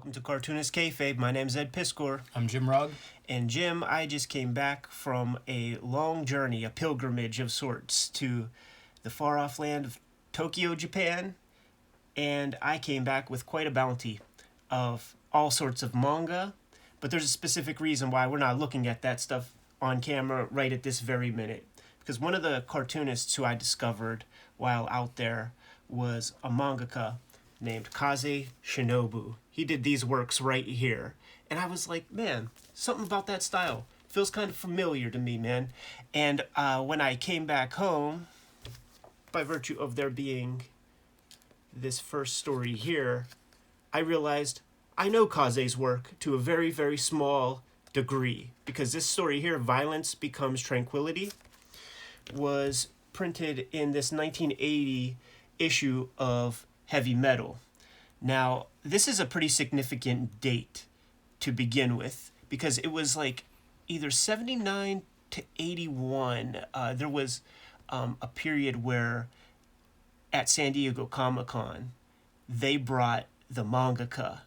welcome to Cartoonist Kayfabe. My name's Ed Piskor. I'm Jim Rugg. And Jim, I just came back from a long journey, a pilgrimage of sorts, to the far-off land of Tokyo, Japan. And I came back with quite a bounty of all sorts of manga. But there's a specific reason why we're not looking at that stuff on camera right at this very minute. Because one of the cartoonists who I discovered while out there was a mangaka named Kaze Shinobu. He did these works right here. And I was like, man, something about that style feels kind of familiar to me, man. And when I came back home, by virtue of there being this first story here, I realized I know Kaze's work to a very, very small degree. Because this story here, Violence Becomes Tranquility, was printed in this 1980 issue of Heavy Metal. Now, this is a pretty significant date to begin with, because it was like either 79 to 81. There was a period where at San Diego Comic-Con, they brought the mangaka,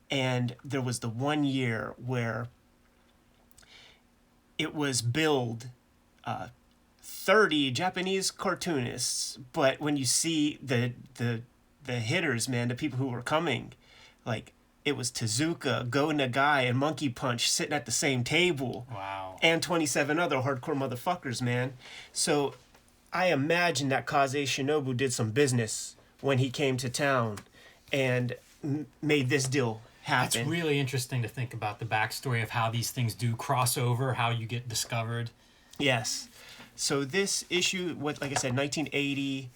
and there was the 1 year where it was billed 30 Japanese cartoonists, but when you see the hitters, man, the people who were coming, like, it was Tezuka, Go Nagai, and Monkey Punch sitting at the same table. Wow. And 27 other hardcore motherfuckers, man. So I imagine that Kaze Shinobu did some business when he came to town and made this deal happen. It's really interesting to think about the backstory of how these things do cross over, how you get discovered. Yes. So this issue, like I said, 1980.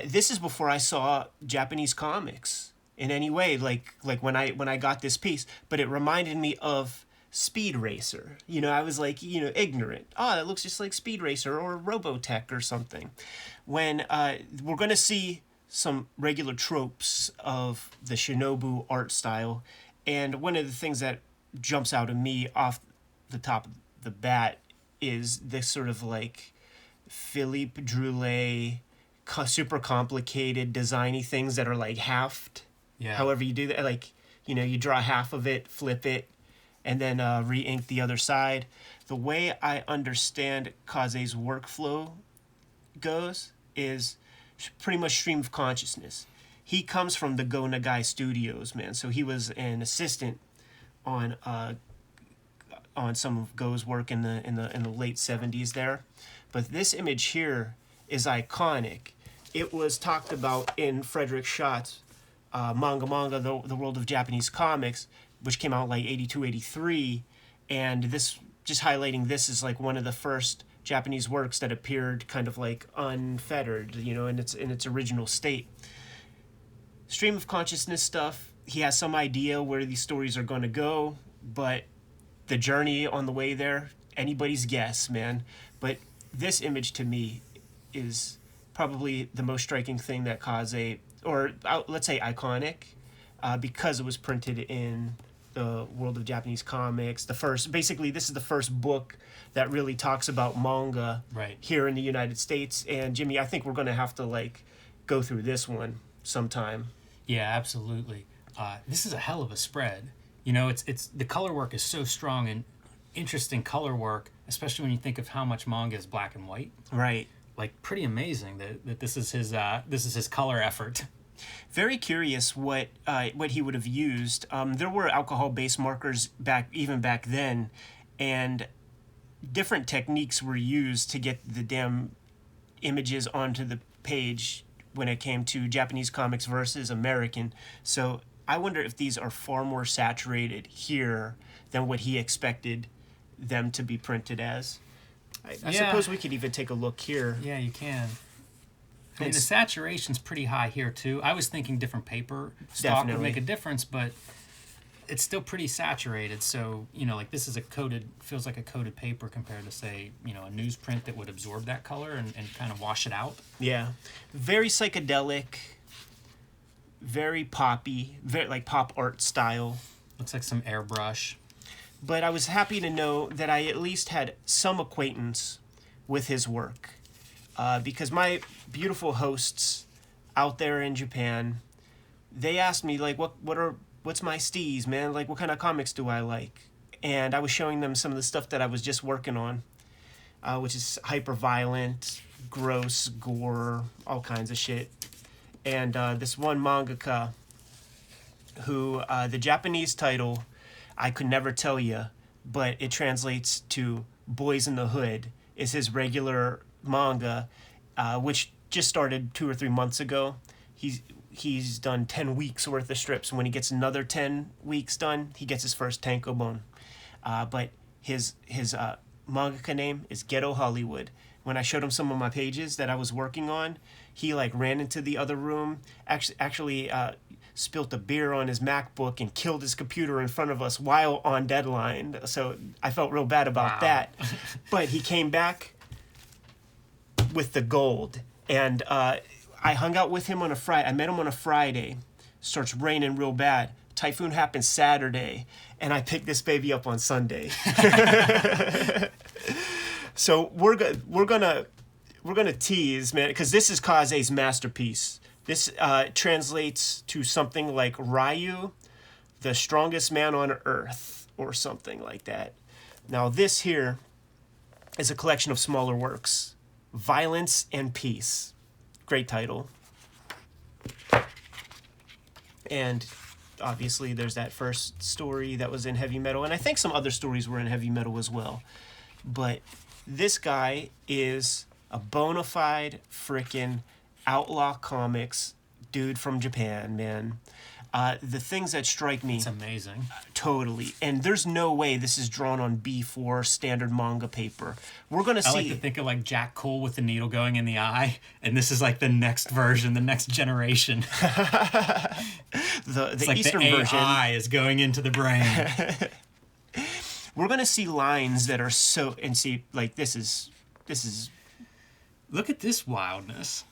This is before I saw Japanese comics in any way, like when I got this piece. But it reminded me of Speed Racer. You know, I was like, ignorant. Oh, that looks just like Speed Racer or Robotech or something. When we're going to see some regular tropes of the Shinobu art style. And one of the things that jumps out at me off the top of the bat is this sort of like Philippe Droulet, super complicated designy things that are like halved. Yeah. However you do that, like, you draw half of it, flip it, and then re-ink the other side. The way I understand Kaze's workflow goes is pretty much stream of consciousness. He comes from the Go Nagai Studios, man. So he was an assistant on some of Go's work in the late 70s there. But this image here is iconic. It was talked about in Frederick Schott's Manga, the World of Japanese Comics, which came out like 82, 83. And this, just highlighting this, is like one of the first Japanese works that appeared kind of like unfettered, in its original state. Stream of consciousness stuff. He has some idea where these stories are going to go, but the journey on the way there, anybody's guess, man. But this image to me is probably the most striking thing that Kaze, or let's say iconic, because it was printed in the World of Japanese Comics. Basically, this is the first book that really talks about manga here in the United States. And Jimmy, I think we're going to have to go through this one sometime. Yeah, absolutely. This is a hell of a spread. It's the color work is so strong and interesting color work, especially when you think of how much manga is black and white. Right. Like, pretty amazing that this is his color effort. Very curious what he would have used. There were alcohol-based markers back then, and different techniques were used to get the damn images onto the page when it came to Japanese comics versus American. So I wonder if these are far more saturated here than what he expected them to be printed as. I suppose we could even take a look here. Yeah, you can. I mean, the saturation's pretty high here, too. I was thinking different paper stock would make a difference, but it's still pretty saturated. So, this is feels like a coated paper compared to, say, a newsprint that would absorb that color and kind of wash it out. Yeah. Very psychedelic, very poppy, very like pop art style. Looks like some airbrush. But I was happy to know that I at least had some acquaintance with his work. Because my beautiful hosts out there in Japan, they asked me, what are what's my steez, man? Like, what kind of comics do I like? And I was showing them some of the stuff that I was just working on, which is hyper violent, gross, gore, all kinds of shit. And this one mangaka who, the Japanese title, I could never tell you, but it translates to Boys in the Hood, is his regular manga, which just started 2 or 3 months ago. He's done 10 weeks worth of strips. When he gets another 10 weeks done, he gets his first tankobon. But his mangaka name is Ghetto Hollywood. When I showed him some of my pages that I was working on, he like ran into the other room, actually spilt a beer on his MacBook and killed his computer in front of us while on deadline. So I felt real bad about that. But he came back with the gold. And I hung out with him on a Friday. I met him on a Friday. Starts raining real bad. Typhoon happens Saturday. And I picked this baby up on Sunday. So we're gonna tease, man, because this is Kaze's masterpiece. This translates to something like Ryu, the strongest man on earth, or something like that. Now this here is a collection of smaller works. Violence and Peace. Great title. And obviously there's that first story that was in heavy metal, and I think some other stories were in heavy metal as well. But this guy is a bona fide frickin' Outlaw Comics dude from Japan, man. The things that strike me... It's amazing. Totally. And there's no way this is drawn on B4 standard manga paper. We're going to see... I like to think of like Jack Cole with the needle going in the eye, and this is like the next version, the next generation. the it's like Eastern the version. AI is going into the brain. We're going to see lines that are so... And see, like, this is... Look at this wildness.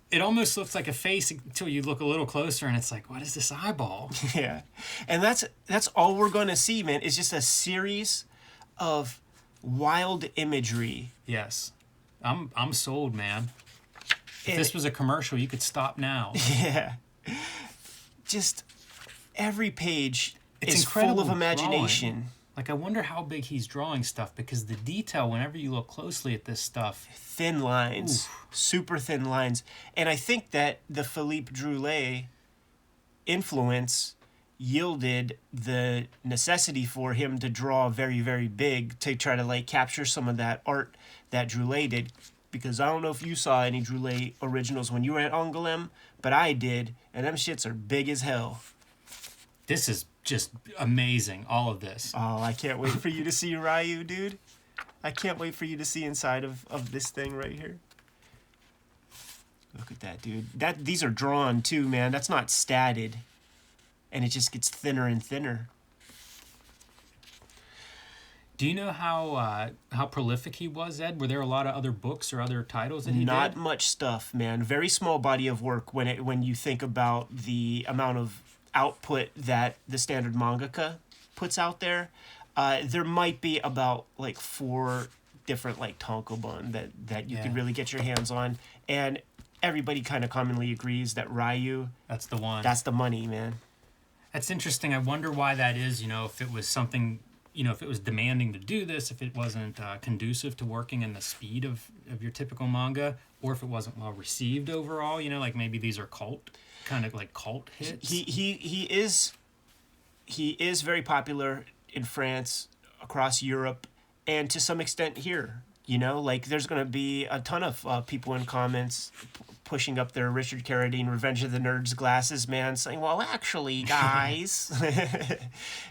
It almost looks like a face until you look a little closer, and it's like, what is this eyeball? Yeah. And that's all we're going to see, man. It's just a series of wild imagery. Yes. I'm sold, man. If this was a commercial, you could stop now. Yeah. Just every page it's is full of imagination. Drawing. Like, I wonder how big he's drawing stuff, because the detail, whenever you look closely at this stuff... Thin lines. Oof. Super thin lines. And I think that the Philippe Droulet influence yielded the necessity for him to draw very, very big to try to, like, capture some of that art that Droulet did. Because I don't know if you saw any Droulet originals when you were at Angoulême, but I did, and them shits are big as hell. This is just amazing, all of this. Oh, I can't wait for you to see Ryu, dude. I can't wait for you to see inside of this thing right here. Look at that, dude. These are drawn too, man. That's not statted. And it just gets thinner and thinner. Do you know how prolific he was, Ed? Were there a lot of other books or other titles that he did? Not much stuff, man. Very small body of work when you think about the amount of output that the standard mangaka puts out there. There might be about like 4 different like tankobon that you could really get your hands on, and everybody kind of commonly agrees that Ryu, that's the one. That's the money, man. That's interesting. I wonder why that is. You know, if it was something, you know, if it was demanding to do this, if it wasn't conducive to working in the speed of your typical manga, or if it wasn't well received overall. You know, like maybe these are cult hits. He is very popular in France, across Europe, and to some extent here. You know, like there's going to be a ton of people in comments pushing up their Richard Carradine Revenge of the Nerds glasses, man, saying, well, actually, guys,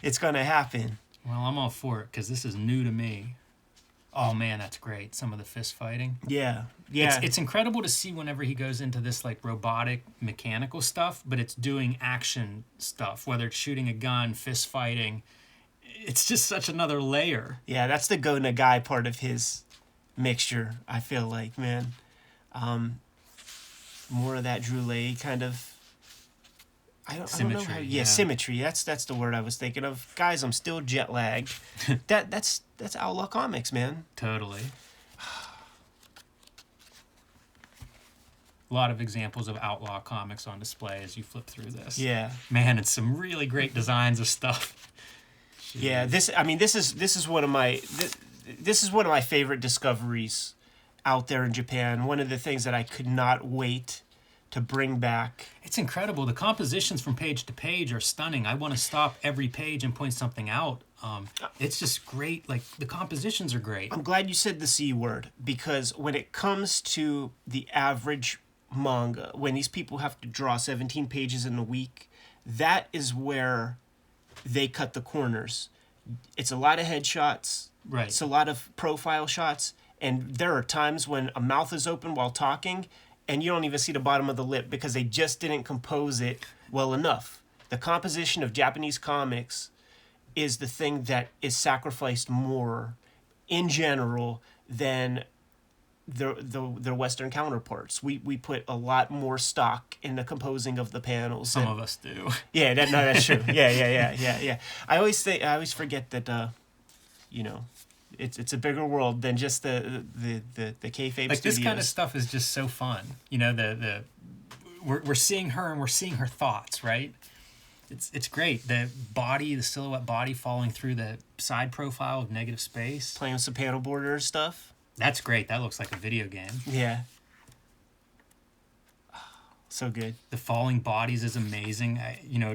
it's going to happen. Well, I'm all for it because this is new to me. Oh, man, that's great. Some of the fist fighting. Yeah. It's incredible to see whenever he goes into this like robotic, mechanical stuff, but it's doing action stuff, whether it's shooting a gun, fist fighting. It's just such another layer. Yeah, that's the Go Nagai part of his mixture, I feel like, man. More of that Droulet kind of... I don't know how... Yeah, symmetry. That's the word I was thinking of. Guys, I'm still jet lagged. That's Outlaw Comics, man. Totally. A lot of examples of Outlaw comics on display as you flip through this. Yeah. Man, it's some really great designs of stuff. Jeez. Yeah, this is one of my this is one of my favorite discoveries out there in Japan. One of the things that I could not wait to bring back. It's incredible. The compositions from page to page are stunning. I want to stop every page and point something out. It's just great. Like, the compositions are great. I'm glad you said the C word, because when it comes to the average manga, when these people have to draw 17 pages in a week, that is where they cut the corners. It's a lot of headshots. Right. It's a lot of profile shots. And there are times when a mouth is open while talking and you don't even see the bottom of the lip because they just didn't compose it well enough. The composition of Japanese comics is the thing that is sacrificed more in general than their Western counterparts. We put a lot more stock in the composing of the panels. Some of us do. Yeah, that's true. Yeah. I always forget that it's a bigger world than just the Kayfabe like, studios. this kind of stuff is just so fun. You know, we're seeing her and we're seeing her thoughts, right? It's great. The silhouette body falling through the side profile of negative space. Playing with some panel border stuff. That's great. That looks like a video game. Yeah. So good. The falling bodies is amazing.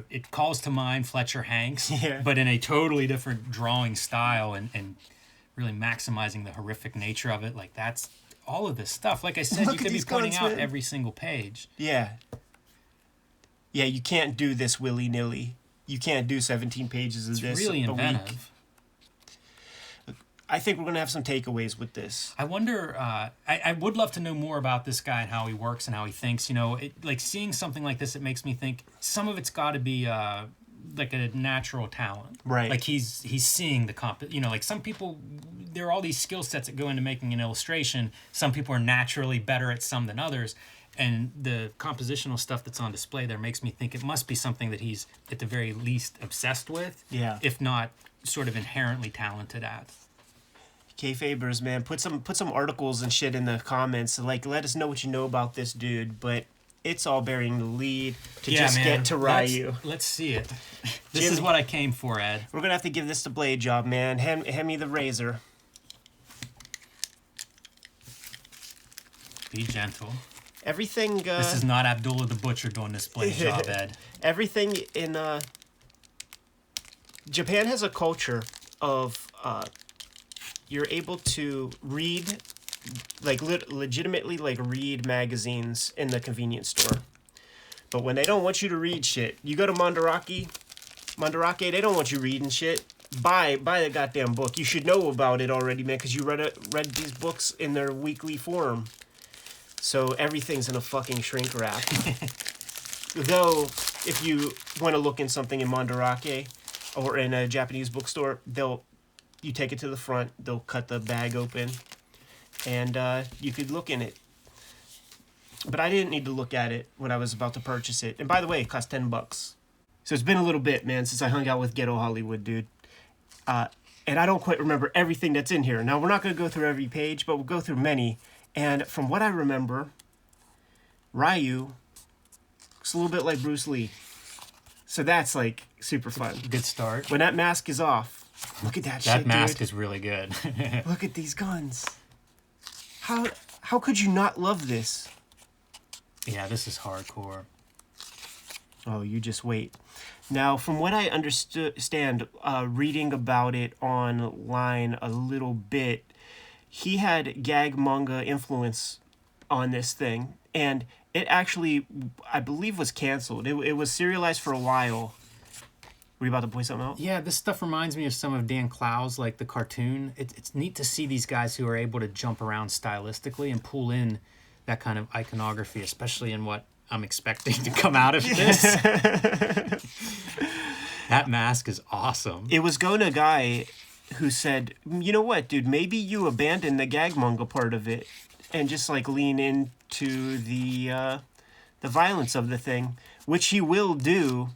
It calls to mind Fletcher Hanks, yeah, but in a totally different drawing style and really maximizing the horrific nature of it. Like, that's all of this stuff. Like I said, you could be pointing out every single page. Yeah. Yeah, you can't do this willy-nilly. You can't do 17 pages of this. It's really inventive. I think we're going to have some takeaways with this. I wonder, I would love to know more about this guy and how he works and how he thinks. Like, seeing something like this, it makes me think some of it's got to be like a natural talent. Right. Like, he's seeing the like, some people, there are all these skill sets that go into making an illustration. Some people are naturally better at some than others. And the compositional stuff that's on display there makes me think it must be something that he's, at the very least, obsessed with. Yeah. If not sort of inherently talented at. Kayfabers, man, put some articles and shit in the comments. Like, let us know what you know about this dude. But it's all bearing the lead to get to Ryu. Let's see it. This is what I came for, Ed. We're gonna have to give this the blade job, man. Hand me the razor. Be gentle. Everything. This is not Abdullah the Butcher doing this blade job, Ed. Everything in Japan has a culture of you're able to read, like, legitimately, like, read magazines in the convenience store. But when they don't want you to read shit, you go to Mandarake, they don't want you reading shit. Buy the goddamn book. You should know about it already, man, because you read these books in their weekly form. So everything's in a fucking shrink wrap. Though, if you want to look in something in Mandarake or in a Japanese bookstore, you take it to the front, they'll cut the bag open, and you could look in it. But I didn't need to look at it when I was about to purchase it. And by the way, it cost $10. So it's been a little bit, man, since I hung out with Ghetto Hollywood, dude. And I don't quite remember everything that's in here. Now, we're not going to go through every page, but we'll go through many. And from what I remember, Ryu looks a little bit like Bruce Lee. So that's, like, super fun. Good start. When that mask is off, look at that shit, That mask dude. is really good. Look at these guns. How could you not love this? Yeah, this is hardcore. Oh, you just wait. Now, from what I understand, reading about it online a little bit, he had gag manga influence on this thing, and it actually, I believe, was canceled. It was serialized for a while. Were you about to point something out? Yeah, this stuff reminds me of some of Dan Clow's, like, the cartoon. It's neat to see these guys who are able to jump around stylistically and pull in that kind of iconography, especially in what I'm expecting to come out of this. That mask is awesome. It was Gona Guy who said, you know what, dude, maybe you abandon the gag manga part of it and just, like, lean into the violence of the thing, which he will do,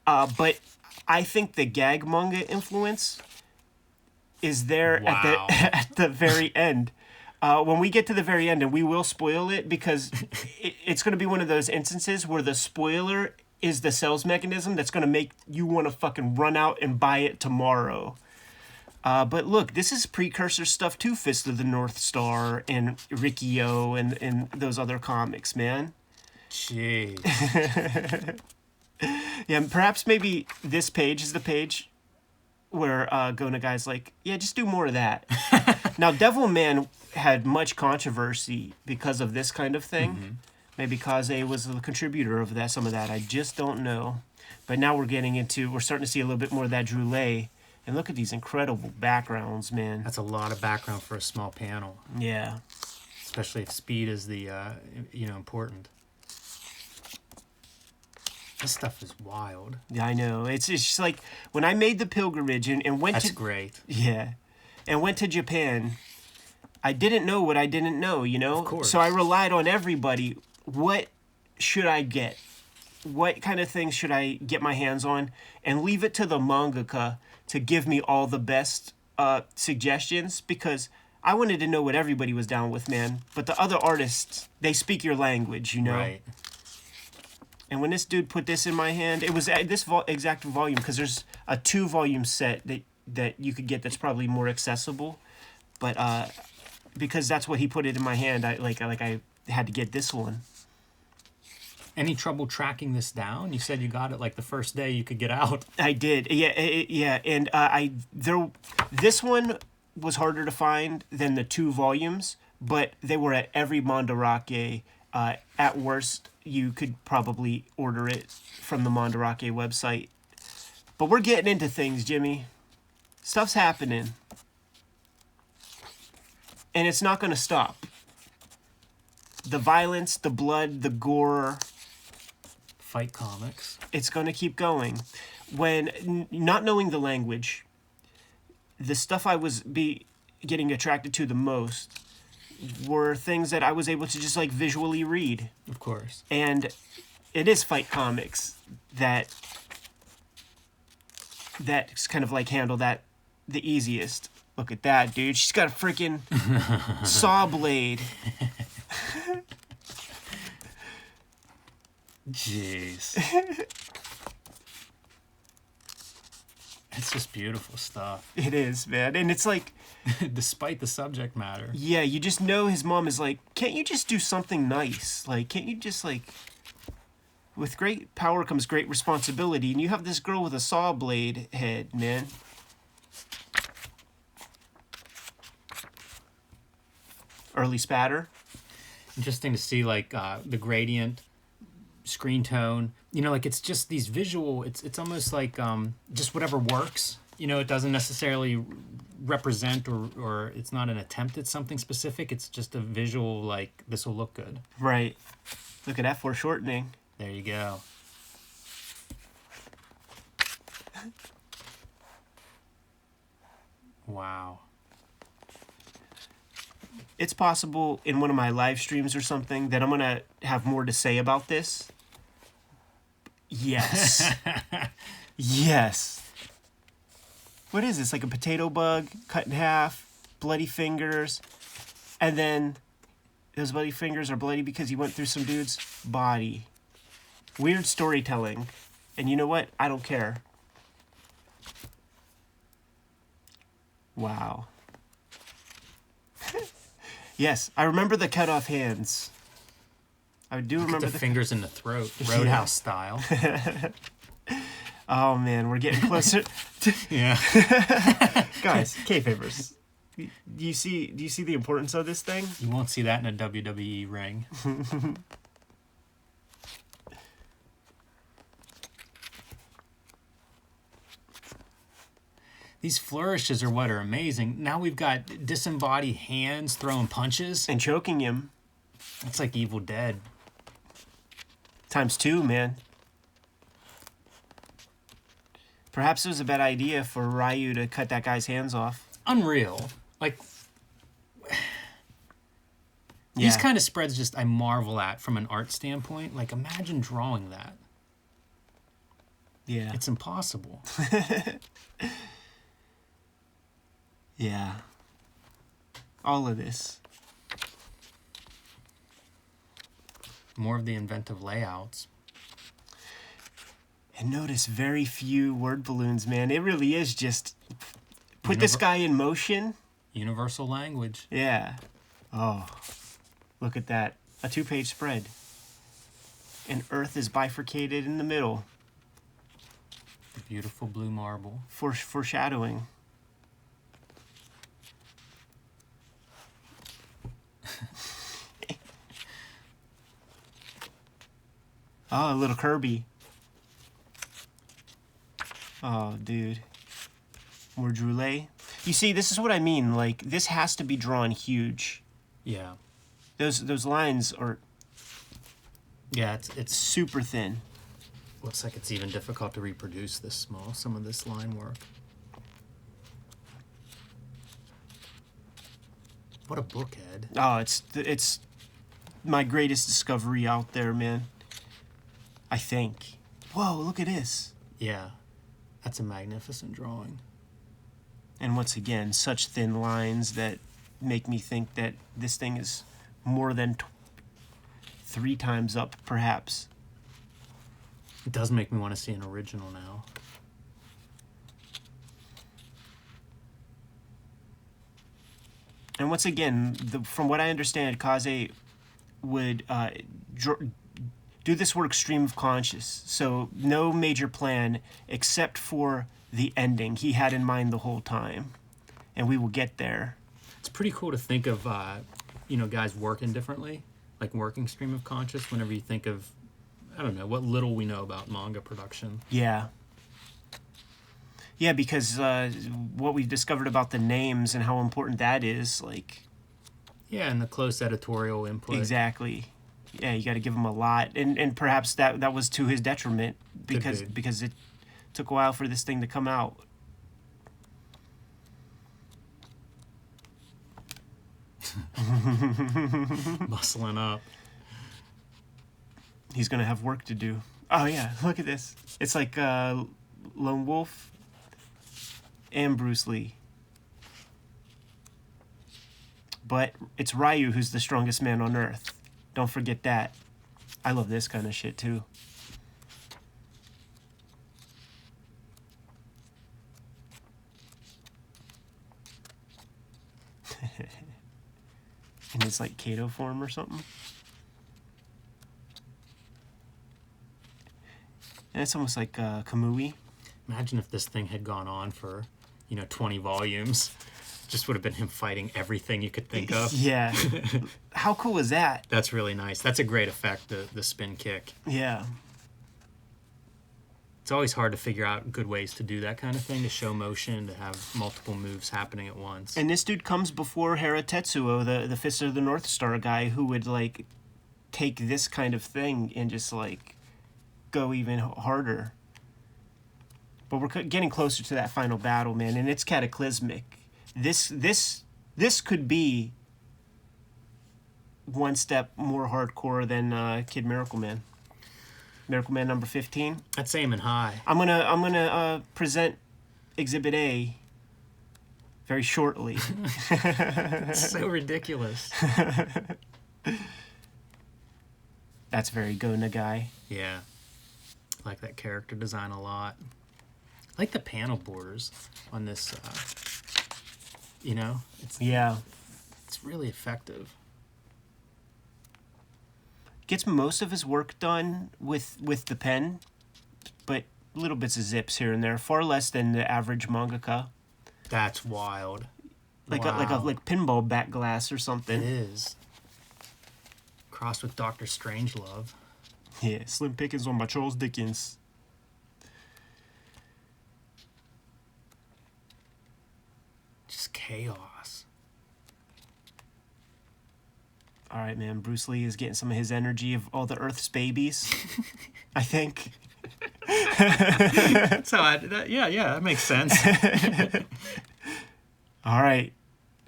but I think the gag manga influence is there at the very end. When we get to the very end, and we will spoil it because it's going to be one of those instances where the spoiler is the sales mechanism that's going to make you want to fucking run out and buy it tomorrow. But look, this is precursor stuff to Fist of the North Star and Rikki-Oh and those other comics, man. Jeez. Yeah, perhaps maybe this page is the page where Gona Guy's like, yeah, just do more of that. Now, Devilman had much controversy because of this kind of thing. Mm-hmm. Maybe Kaze was the contributor of that, some of that. I just don't know. But now we're starting to see a little bit more of that Droulet. And look at these incredible backgrounds, man. That's a lot of background for a small panel. Yeah. Especially if speed is the, important. This stuff is wild. Yeah, I know. It's just like when I made the pilgrimage and went That's great. Yeah. And went to Japan, I didn't know what I didn't know, you know? Of course. So I relied on everybody. What should I get? What kind of things should I get my hands on? And leave it to the mangaka to give me all the best suggestions, because I wanted to know what everybody was down with, man. But the other artists, they speak your language, you know? Right. And when this dude put this in my hand, it was this exact volume, because there's a 2-volume set that you could get that's probably more accessible. But because that's what he put it in my hand, I had to get this one. Any trouble tracking this down? You said you got it like the first day you could get out. I did, yeah, and this one was harder to find than the 2 volumes, but they were at every Mandarake. At worst, you could probably order it from the Mandarake website. But we're getting into things, Jimmy. Stuff's happening, and it's not going to stop. The violence, the blood, the gore. Fight comics. It's going to keep going. When not knowing the language, the stuff I was getting attracted to the most were things that I was able to just like visually read. Of course. And it is fight comics that kind of like handle that the easiest. Look at that, dude. She's got a freaking saw blade. Jeez. It's just beautiful stuff. It is, man. And it's like, despite the subject matter. Yeah, you just know his mom is like, can't you just do something nice? Like, can't you just like, with great power comes great responsibility. And you have this girl with a saw blade head, man. Early spatter. Interesting to see like the gradient, screen tone, like it's just these visual, it's almost like just whatever works, it doesn't necessarily represent or it's not an attempt at something specific, it's just a visual, like this will look good. Right. Look at that foreshortening. There you go. Wow. It's possible in one of my live streams or something that I'm going to have more to say about this. Yes. Yes. What is this? Like a potato bug cut in half, bloody fingers, and then those bloody fingers are bloody because he went through some dude's body. Weird storytelling. And you know what? I don't care. Wow. Yes, I remember the cut off hands. I do remember the fingers in the throat, Roadhouse style. Oh man, we're getting closer. Yeah. Guys, Kayfabers, do you see the importance of this thing? You won't see that in a WWE ring. These flourishes are what are amazing. Now we've got disembodied hands throwing punches. And choking him. That's like Evil Dead. ×2, man. Perhaps it was a bad idea for Ryu to cut that guy's hands off. Unreal. Like, these kind of spreads just I marvel at from an art standpoint. Like, imagine drawing that. Yeah. It's impossible. Yeah. All of this. More of the inventive layouts. And notice very few word balloons, man. It really is just put this guy in motion. Universal language. Yeah. Oh, look at that. A 2-page spread. And Earth is bifurcated in the middle. The beautiful blue marble. Foreshadowing. Oh, a little Kirby. Oh, dude. More Droulet. You see, this is what I mean. Like, this has to be drawn huge. Yeah. Those lines are... Yeah, it's super thin. Looks like it's even difficult to reproduce this small, some of this line work. What a bookhead. Oh, it's my greatest discovery out there, man. I think. Whoa, look at this. Yeah, that's a magnificent drawing. And once again, such thin lines that make me think that this thing is more than 3 times up, perhaps. It does make me want to see an original now. And once again, from what I understand, Kaze would do this work stream of conscious. So no major plan except for the ending he had in mind the whole time. And we will get there. It's pretty cool to think of, guys working differently, like working stream of conscious whenever you think of, I don't know, what little we know about manga production. Yeah. Yeah, because what we've discovered about the names and how important that is, like... Yeah, and the close editorial input. Exactly. Yeah, you got to give him a lot. And perhaps that was to his detriment because it took a while for this thing to come out. Bustling up. He's going to have work to do. Oh, yeah, look at this. It's like Lone Wolf and Bruce Lee. But it's Ryu who's the strongest man on Earth. Don't forget that. I love this kind of shit, too. And it's like Kato form or something. And it's almost like Kamui. Imagine if this thing had gone on for, 20 volumes. Just would have been him fighting everything you could think of. Yeah. How cool is that? That's really nice. That's a great effect, the spin kick. Yeah. It's always hard to figure out good ways to do that kind of thing, to show motion, to have multiple moves happening at once. And this dude comes before Hara Tetsuo, the Fist of the North Star guy, who would, like, take this kind of thing and just, like, go even harder. But we're getting closer to that final battle, man, and it's cataclysmic. This could be one step more hardcore than Kid Miracle Man. Miracle Man number 15. That's aiming high. I'm gonna present Exhibit A very shortly. It's so ridiculous. That's very Go Nagai. Yeah. I like that character design a lot. I like the panel borders on this, It's really effective. Gets most of his work done with the pen, but little bits of zips here and there, far less than the average mangaka. That's wild. Like a pinball back glass or something. It is. Crossed with Dr. Strangelove. Yeah, Slim Pickens on by Charles Dickens. Just chaos. All right, man. Bruce Lee is getting some of his energy of all the Earth's babies, I think. That's how that makes sense. All right.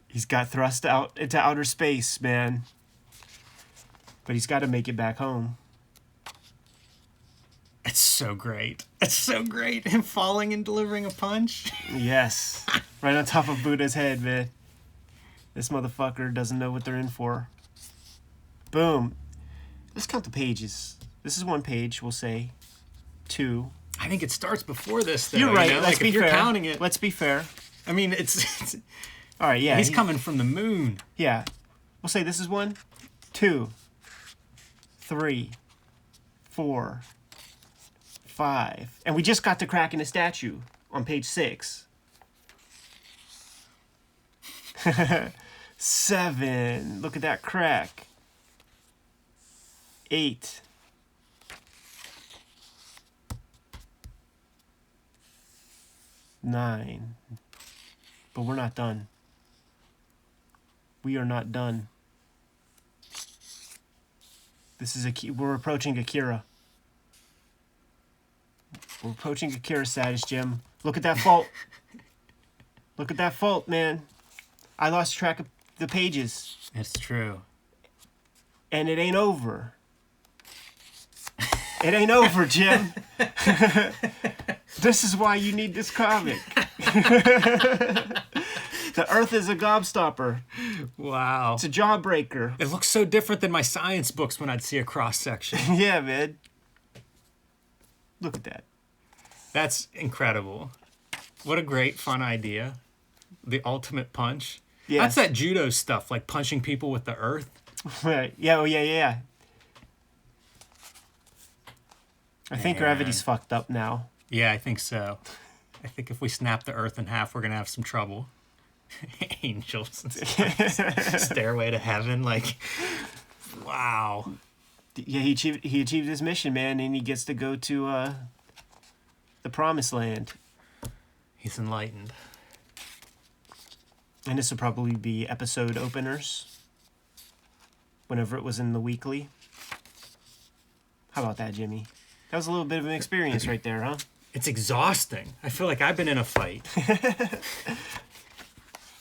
He's got thrust out into outer space, man. But he's got to make it back home. It's so great. It's so great. Him falling and delivering a punch. Yes. Right on top of Buddha's head, man. This motherfucker doesn't know what they're in for. Boom. Let's count the pages. This is 1 page, we'll say. 2. I think it starts before this, though. You're right. You know? Let's like, be if you're fair. counting it. Let's be fair. I mean, it's All right, yeah. he's coming from the moon. Yeah. We'll say this is 1, 2, 3, 4, 5. And we just got to cracking a statue on page 6. 7. Look at that crack. 8. 9. But we're not done. We are not done. This is we're approaching Akira. We're approaching Akira status, Jim. Look at that fault. Look at that fault, man. I lost track of the pages. It's true. And it ain't over. It ain't over, Jim. This is why you need this comic. The Earth is a gobstopper. Wow. It's a jawbreaker. It looks so different than my science books when I'd see a cross section. Yeah, man. Look at that. That's incredible. What a great, fun idea. The ultimate punch. Yeah. That's that judo stuff, like punching people with the earth. Right. Yeah, oh, yeah. I think gravity's fucked up now. Yeah, I think so. I think if we snap the earth in half, we're going to have some trouble. Angels. Stairway to heaven. Like, wow. Yeah, he achieved his mission, man, and he gets to go to the promised land. He's enlightened. And this will probably be episode openers whenever it was in the weekly. How about that, Jimmy? That was a little bit of an experience right there, huh? It's exhausting. I feel like I've been in a fight.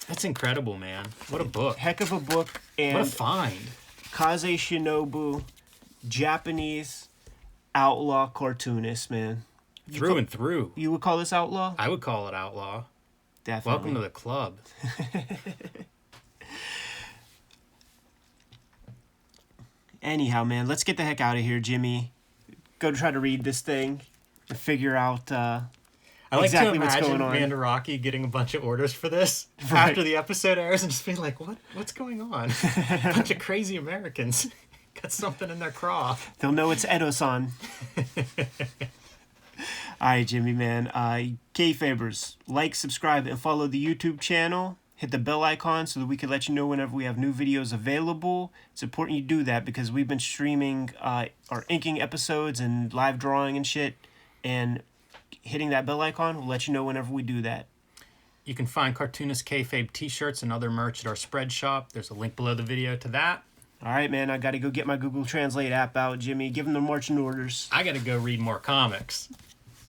That's incredible, man. What a book. Heck of a book. And what a find. Kaze Shinobu, Japanese outlaw cartoonist, man. Through and through. You would call this outlaw? I would call it outlaw. Definitely. Welcome to the club. Anyhow, man, let's get the heck out of here, Jimmy. Go try to read this thing and figure out I like exactly to what's imagine going on. Mandaraki getting a bunch of orders for this Right. after the episode airs and just being like, what's going on? A bunch of crazy Americans got something in their craw. They'll know it's Edo-san. All right, Jimmy, man. Kayfabers, like, subscribe, and follow the YouTube channel. Hit the bell icon so that we can let you know whenever we have new videos available. It's important you do that because we've been streaming our inking episodes and live drawing and shit. And hitting that bell icon will let you know whenever we do that. You can find Cartoonist Kayfabe t-shirts and other merch at our spread shop. There's a link below the video to that. All right, man. I got to go get my Google Translate app out, Jimmy. Give them the marching orders. I got to go read more comics.